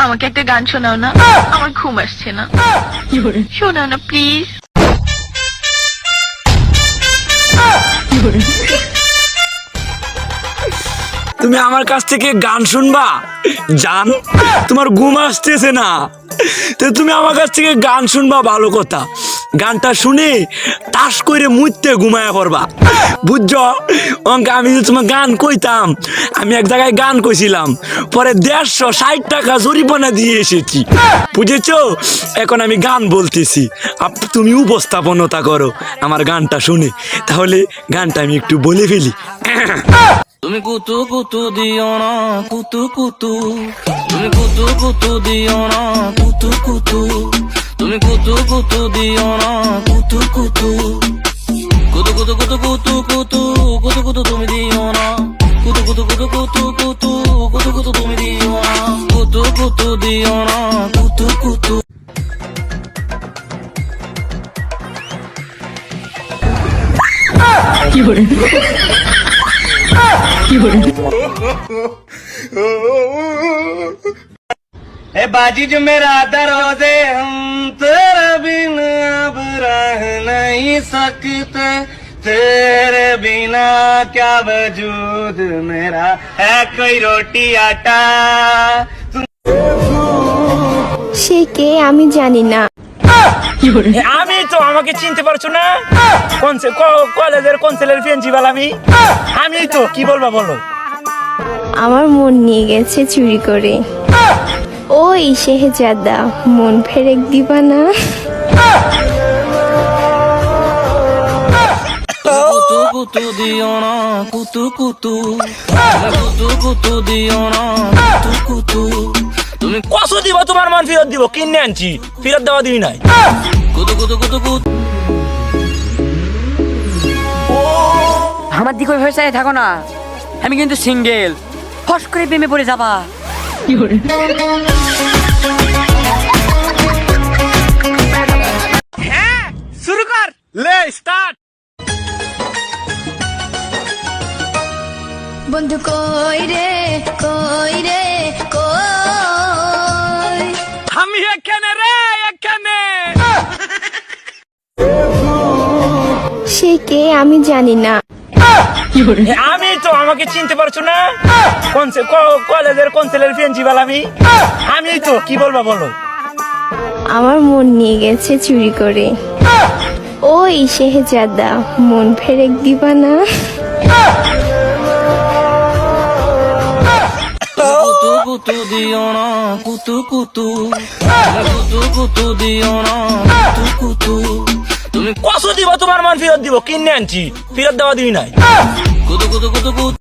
আমাকে একটা গান শোনাও না, আমার ঘুম আসছে না। শোনাও না প্লিজ। তুমি আমার কাছ থেকে গান শুনবা জান? তোমার ঘুম আসতেছে না তো তুমি আমার কাছ থেকে গান শুনবা, ভালো কথা। গানটা শুনে টাস করে মুইতে ঘুমায়া পড়বা, বুঝছো? আমি যে তোমার গান কইতাম, আমি এক জায়গায় গান কইছিলাম, পরে 150 টাকা জরিমানা দিয়ে এসেছি, বুঝেছো? এখন আমি গান বলতেছি, তুমি উপস্থাপনতা করো আমার গানটা শুনে। তাহলে গানটা আমি একটু বলে ফেলি। তুমি কুতু কুতু দিও না কুতু কুতু, তুমি কুতু কুতু দিও না কুতু কুতু, তুমি কুতু কুতু দিও না কুতু কুতু, কুতু কুতু কুতু কুতু কুতু কুতু কুতু তুমি দিও না, কুতু কুতু কুতু কুতু কুতু কুতু কুতু তুমি দিও না, কুতু কুতু দিও না কুতু কুতু। কি বলে ए बाजी जो मेरा दरोजे, हम तेरे बिना अब रह नहीं सकते, तेरे बिना क्या वजूद मेरा है, कोई रोटी आटा। সে কে আমি জানি না। আমি তো, আমাকে চিনতে পারছো না? কলেজের কনসেলের প্রিন্সিপাল আমি তো, কি বলবা বলো? আমার মন নিয়ে গেছে চুরি করে। ওই শেহজাদা, মন ফেরেক দিবা না? কুতু কুতু দিও না কুতু কুতু, কুতু কুতু দিও না কুতু কুতু, তুমি কত দিব? তোমার মান ফেরত দিব, কিনে আনছি, ফেরত দেওয়া দিবি নাই। কুতু কুতু কুতু কুতু। আমার দিকে ওই ভরসায় থাকো না, আমি কিন্তু সিঙ্গেল, ফস করে প্রেমে পড়ে যাবা। হ্যাঁ, শুরু কর, লে স্টার্ট। বন্ধু কই রে কই রে কই? আমি এখানে রে, এখানে। সে কে আমি জানি না। আমি তো, আমাকে চিনতে পারছো না? কলেজের কনসেলের প্রিন্সিপাল আমি তো, কি বলবা বলো? আমার মন নিয়ে গেছে চুরি করে। ওই শেহজাদা, মন ফেরেক দিবা না? কুতু কুতু দিও না কুতু কুতু, কুতু কুতু দিও না কুতু কুতু, তুমি কত দিব? তোমার মান ফেরত দিব, কিনে আনছি, ফেরত দেওয়া দিবি নাই। কুতু কুতু কুতু কুতু।